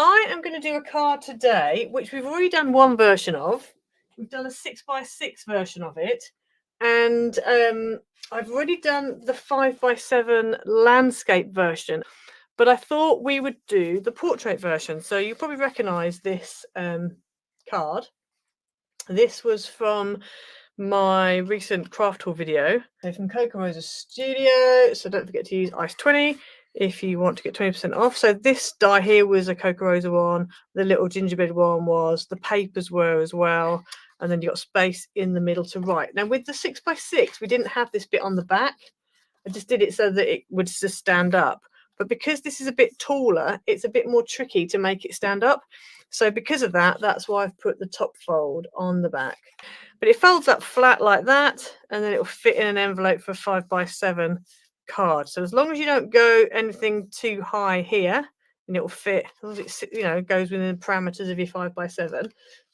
I am going to do a card today, which we've already done one version of. We've done a 6x6 version of it. And I've already done the 5x7 landscape version. But I thought we would do the portrait version. So you probably recognise this card. This was from my recent craft tour video. So from Coco Rosa Studio. So don't forget to use Ice 20 if you want to get 20% off. So this die here was a Coco Rosa one. The little gingerbread one was. The papers were as well. And then you got space in the middle to write. Now with the 6x6, we didn't have this bit on the back. I just did it so that it would just stand up. But because this is a bit taller, it's a bit more tricky to make it stand up. So because of that, that's why I've put the top fold on the back. But it folds up flat like that, and then it will fit in an envelope for a 5x7 card. So as long as you don't go anything too high here, and it will fit, as long as it goes within the parameters of your 5x7,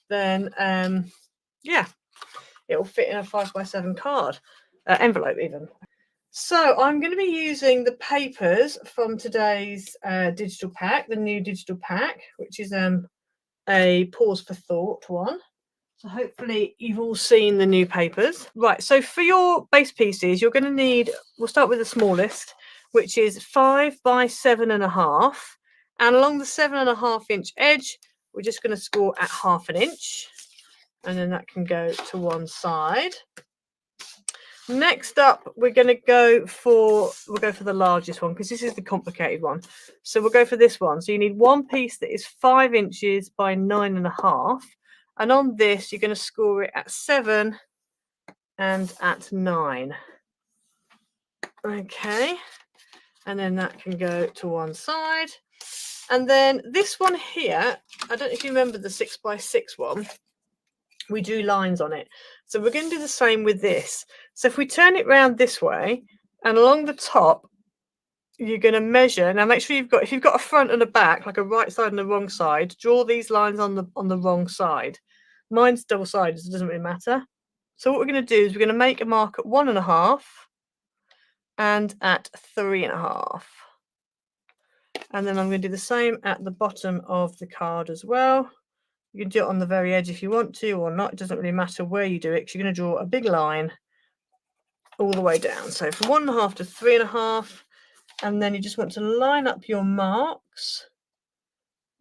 then yeah, it will fit in a 5x7 card, envelope even. So I'm going to be using the papers from today's digital pack, the new digital pack, which is a Pause for Thought one. So hopefully you've all seen the new papers. Right, so for your base pieces, you're going to need, we'll start with the smallest, which is 5x7.5. And along the 7.5 inch edge, we're just going to score at 1/2 inch. And then that can go to one side. Next up, we'll go for the largest one because this is the complicated one. So we'll go for this one. So you need one piece that is 5 inches by 9.5. And on this, you're going to score it at 7 and at 9. Okay. And then that can go to one side. And then this one here, I don't know if you remember the 6x6 one. We drew lines on it. So we're going to do the same with this. So if we turn it round this way, and along the top, you're going to measure. Now make sure if you've got a front and a back, like a right side and a wrong side, draw these lines on the wrong side. Mine's double-sided, so it doesn't really matter. So what we're going to do is we're going to make a mark at 1.5 and at 3.5. And then I'm going to do the same at the bottom of the card as well. You can do it on the very edge if you want to or not. It doesn't really matter where you do it because you're going to draw a big line all the way down. So from 1.5 to 3.5. And then you just want to line up your marks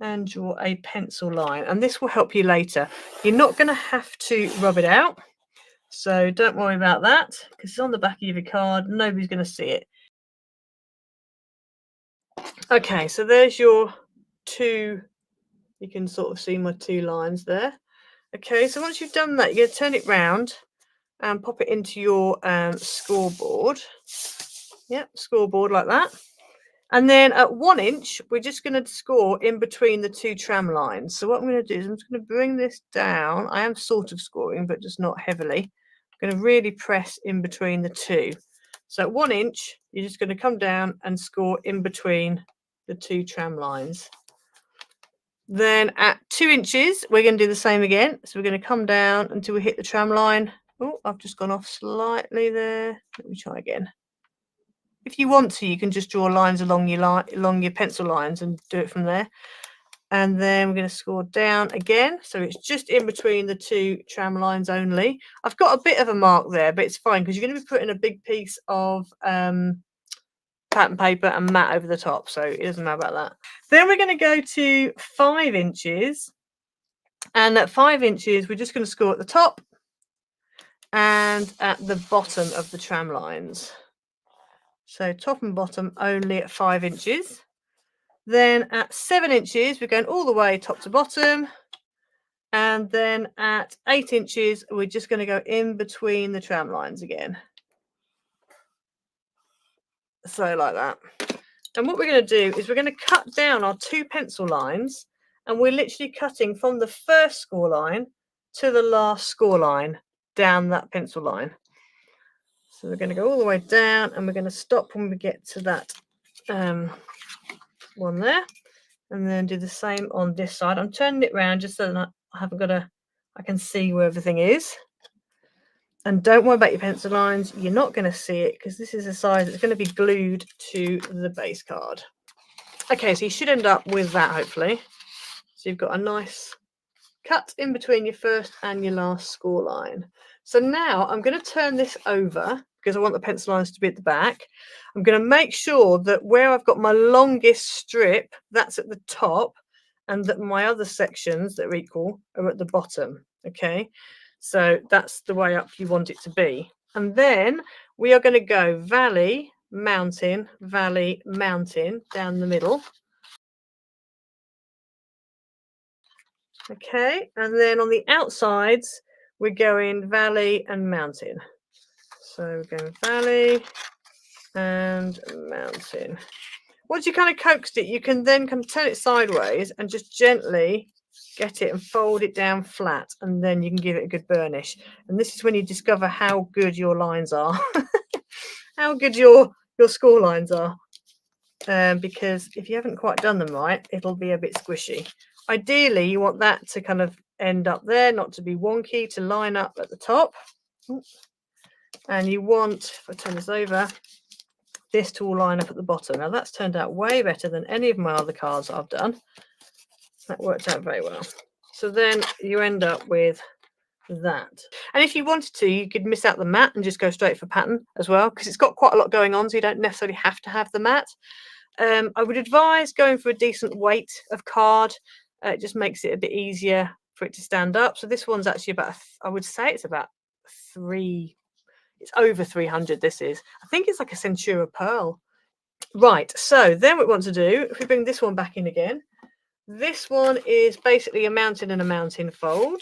and draw a pencil line. And this will help you later. You're not going to have to rub it out. So don't worry about that because it's on the back of your card. Nobody's going to see it. Okay, so there's your two. You can sort of see my two lines there. Okay, so once you've done that, you're going to turn it round and pop it into your scoreboard. Yep, scoreboard like that. And then at 1 inch, we're just going to score in between the two tram lines. So what I'm going to do is I'm just going to bring this down. I am sort of scoring, but just not heavily. I'm going to really press in between the two. So at 1 inch, you're just going to come down and score in between the two tram lines. Then at 2 inches, we're going to do the same again. So we're going to come down until we hit the tram line. Oh, I've just gone off slightly there. Let me try again. If you want to, you can just draw lines along your pencil lines and do it from there. And then we're going to score down again. So it's just in between the two tram lines only. I've got a bit of a mark there, but it's fine because you're going to be putting a big piece of pattern paper and mat over the top, so it doesn't matter about that. Then we're going to go to 5 inches, and at 5 inches we're just going to score at the top and at the bottom of the tram lines. So top and bottom only at 5 inches. Then at 7 inches we're going all the way top to bottom, and then at 8 inches we're just going to go in between the tram lines again. So like that. And what we're going to do is we're going to cut down our two pencil lines, and we're literally cutting from the first score line to the last score line down that pencil line. So we're going to go all the way down, and we're going to stop when we get to that one there, and then do the same on this side. I'm turning it around just so that I can see where everything is. And don't worry about your pencil lines. You're not going to see it because this is a size that's going to be glued to the base card. Okay, so you should end up with that, hopefully. So you've got a nice cut in between your first and your last score line. So now I'm going to turn this over because I want the pencil lines to be at the back. I'm going to make sure that where I've got my longest strip, that's at the top, and that my other sections that are equal are at the bottom. Okay, so that's the way up you want it to be. And then we are going to go valley, mountain, valley, mountain down the middle. Okay, and then on the outsides, we're going valley and mountain. So we're going valley and mountain. Once you kind of coaxed it, you can then turn it sideways and just gently get it and fold it down flat, and then you can give it a good burnish. And this is when you discover how good your lines are, how good your score lines are. Because if you haven't quite done them right, it'll be a bit squishy. Ideally, you want that to kind of end up there, not to be wonky, to line up at the top. And you want, if I turn this over, this to all line up at the bottom. Now that's turned out way better than any of my other cards I've done. That worked out very well. So then you end up with that. And if you wanted to, you could miss out the mat and just go straight for pattern as well, because it's got quite a lot going on, so you don't necessarily have to have the mat. I would advise going for a decent weight of card. It just makes it a bit easier for it to stand up. So this one's actually about, I would say it's about it's over 300. This is, I think it's like a Centura pearl. Right, so then what we want to do, if we bring this one back in again, this one is basically a mountain and a mountain fold.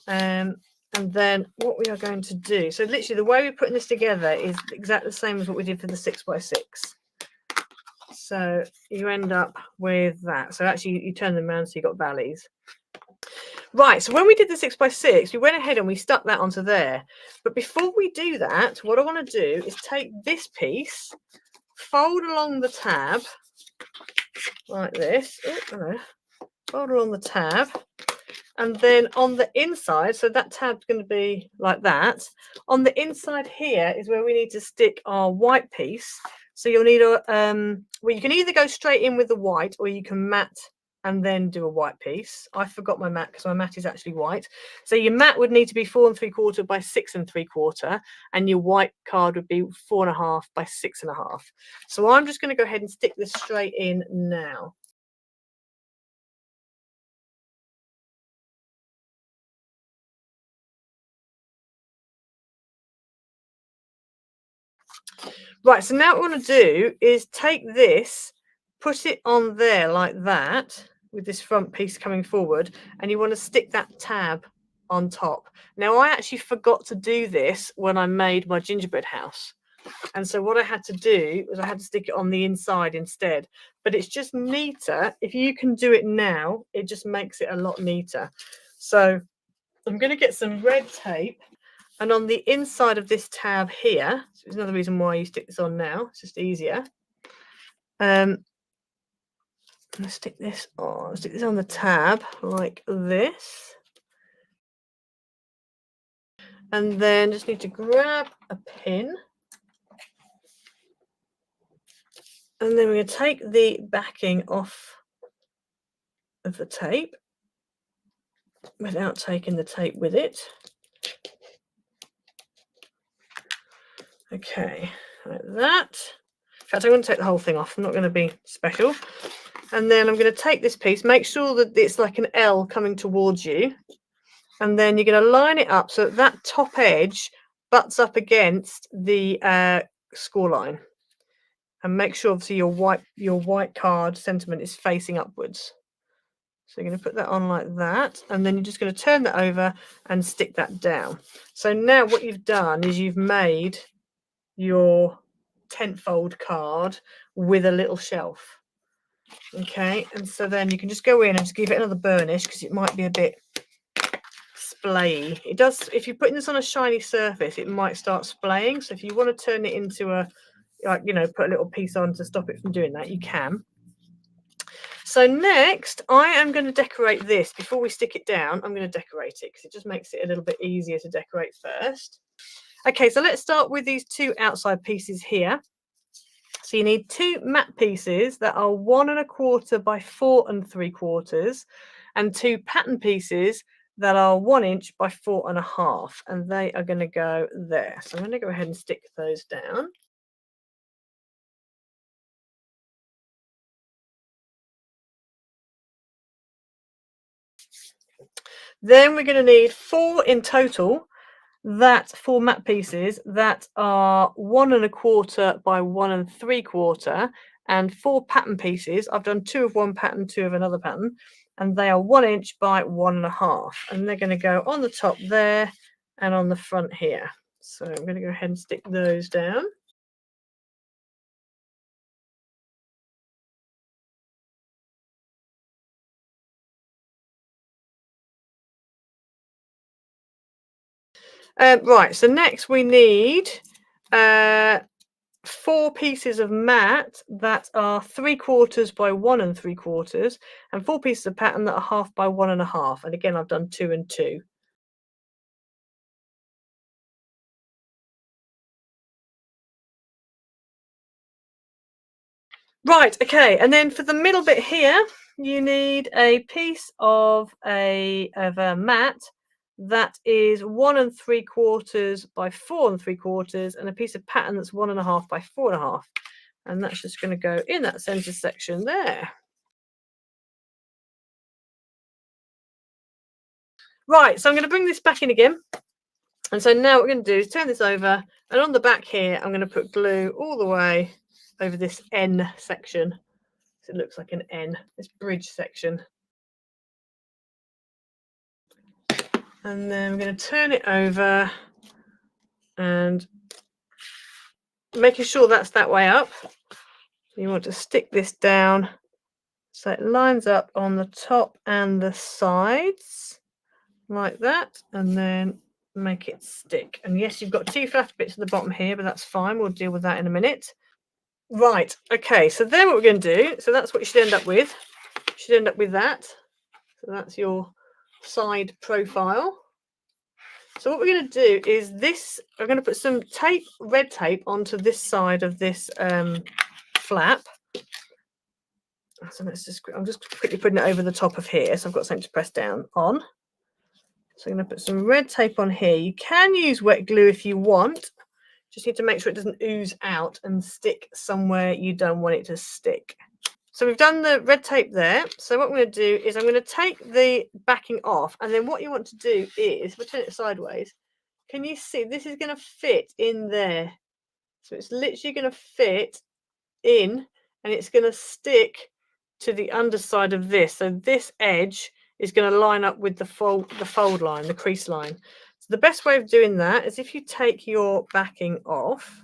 And then what we are going to do, so literally the way we're putting this together is exactly the same as what we did for the 6x6. So you end up with that. So actually you turn them around so you've got valleys. Right, so when we did the 6x6, we went ahead and we stuck that onto there. But before we do that, what I want to do is take this piece, fold along the tab like this. Oh, hello. Fold along the tab. And then on the inside, so that tab's going to be like that. On the inside here is where we need to stick our white piece. So you'll need a, well, you can either go straight in with the white or you can mat and then do a white piece. I forgot my mat because my mat is actually white. So your mat would need to be 4 3/4 by 6 3/4, and your white card would be 4.5 by 6.5. So I'm just going to go ahead and stick this straight in now. Right, so now what we want to do is take this, put it on there like that, with this front piece coming forward, and you want to stick that tab on top. Now, I actually forgot to do this when I made my gingerbread house. And so what I had to do was I had to stick it on the inside instead. But it's just neater. If you can do it now, it just makes it a lot neater. So I'm going to get some red tape. And on the inside of this tab here, so there's another reason why you stick this on now, it's just easier. I'm going to stick this on the tab like this. And then just need to grab a pin. And then we're going to take the backing off of the tape without taking the tape with it. Okay, like that. In fact, I'm going to take the whole thing off. I'm not going to be special. And then I'm going to take this piece, make sure that it's like an L coming towards you. And then you're going to line it up so that that top edge butts up against the score line. And make sure obviously your white card sentiment is facing upwards. So you're going to put that on like that, and then you're just going to turn that over and stick that down. So now what you've done is you've made your tentfold card with a little shelf. Okay, and so then you can just go in and just give it another burnish because it might be a bit splayy. It does, if you're putting this on a shiny surface, it might start splaying. So if you want to turn it into a, like, you know, put a little piece on to stop it from doing that, you can. So next, I am going to decorate this. Before we stick it down, I'm going to decorate it because it just makes it a little bit easier to decorate first. Okay, so let's start with these two outside pieces here. So you need 2 matte pieces that are 1 1/4 by 4 3/4, and 2 pattern pieces that are 1 inch by 4 1/2, and they are going to go there. So I'm going to go ahead and stick those down. Then we're going to need 4 in total. That 4 matte pieces that are 1 1/4 by 1 3/4, and 4 pattern pieces. I've done 2 of one pattern, 2 of another pattern, and they are 1 inch by 1 1/2, and they're going to go on the top there and on the front here. So I'm going to go ahead and stick those down. Right, so next we need 4 pieces of mat that are 3/4 by 1 3/4, and 4 pieces of pattern that are 1/2 by 1 1/2. And again, I've done 2 and 2. Right, okay, and then for the middle bit here, you need a piece of a mat that is 1 3/4 by 4 3/4, and a piece of pattern that's 1 1/2 by 4 1/2. And that's just going to go in that center section there. Right, so I'm going to bring this back in again. And so now what we're going to do is turn this over, and on the back here, I'm going to put glue all the way over this N section. So it looks like an N, this bridge section. And then we're going to turn it over and making sure that's that way up. You want to stick this down so it lines up on the top and the sides like that, and then make it stick. And yes, you've got 2 flat bits at the bottom here, but that's fine. We'll deal with that in a minute. Right, okay, so then what we're going to do, so that's what you should end up with. You should end up with that. So that's your side profile. So what we're going to do is this, I'm going to put some tape, red tape, onto this side of this flap. So let's just, I'm just quickly putting it over the top of here, so I've got something to press down on. So I'm going to put some red tape on here. You can use wet glue if you want. Just need to make sure it doesn't ooze out and stick somewhere you don't want it to stick. So we've done the red tape there. So what I'm going to do is I'm going to take the backing off, and then what you want to do is, we'll turn it sideways. Can you see this is going to fit in there? So it's literally going to fit in, and it's going to stick to the underside of this. So this edge is going to line up with the fold line, the crease line. So the best way of doing that is if you take your backing off.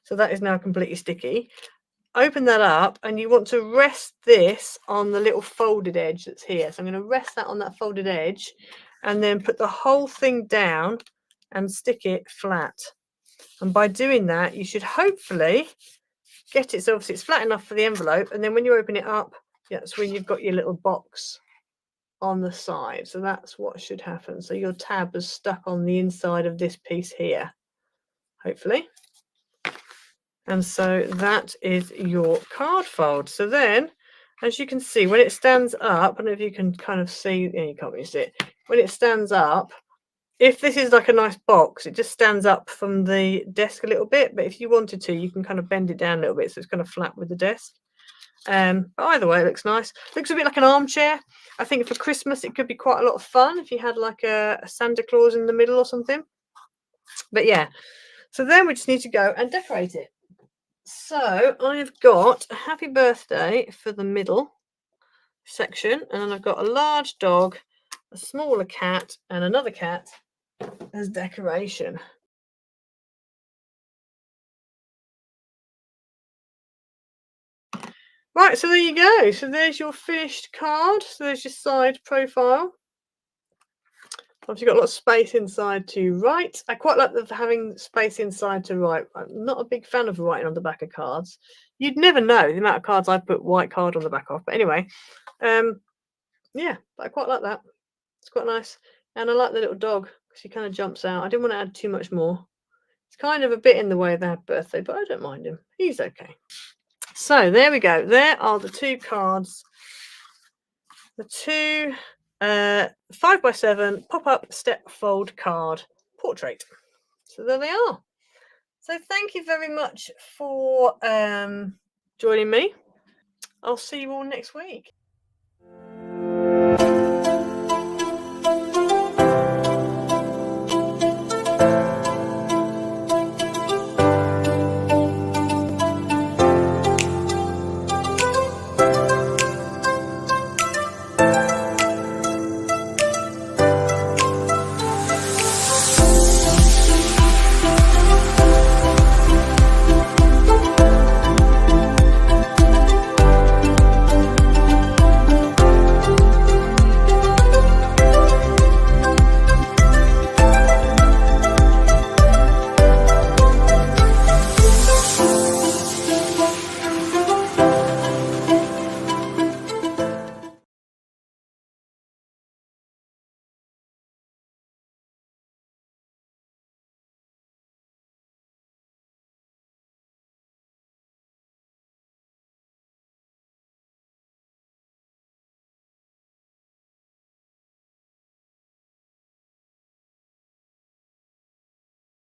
So that is now completely sticky. Open that up, and you want to rest this on the little folded edge that's here. So I'm going to rest that on that folded edge, and then put the whole thing down and stick it flat. And by doing that, you should hopefully get it so obviously it's flat enough for the envelope, and then when you open it up, that's when you've got your little box on the side. So that's what should happen. So your tab is stuck on the inside of this piece here, hopefully. And so that is your card fold. So then, as you can see, when it stands up, I don't know if you can kind of see, yeah, you can't really see it. When it stands up, if this is like a nice box, it just stands up from the desk a little bit. But if you wanted to, you can kind of bend it down a little bit so it's kind of flat with the desk. But either way, it looks nice. Looks a bit like an armchair. I think for Christmas, it could be quite a lot of fun if you had like a Santa Claus in the middle or something. But yeah, so then we just need to go and decorate it. So I've got a happy birthday for the middle section, and then I've got a large dog, a smaller cat, and another cat as decoration. Right, so there you go. So there's your finished card. So there's your side profile. Obviously got a lot of space inside to write. I quite like having space inside to write. I'm not a big fan of writing on the back of cards. You'd never know the amount of cards I put white card on the back of. But anyway, yeah, but I quite like that. It's quite nice. And I like the little dog because he kind of jumps out. I didn't want to add too much more. It's kind of a bit in the way of their birthday, but I don't mind him. He's okay. So there we go. There are the 2 cards. The 2 5x7 pop-up step fold card portrait. So there they are. So thank you very much for joining me. I'll see you all next week.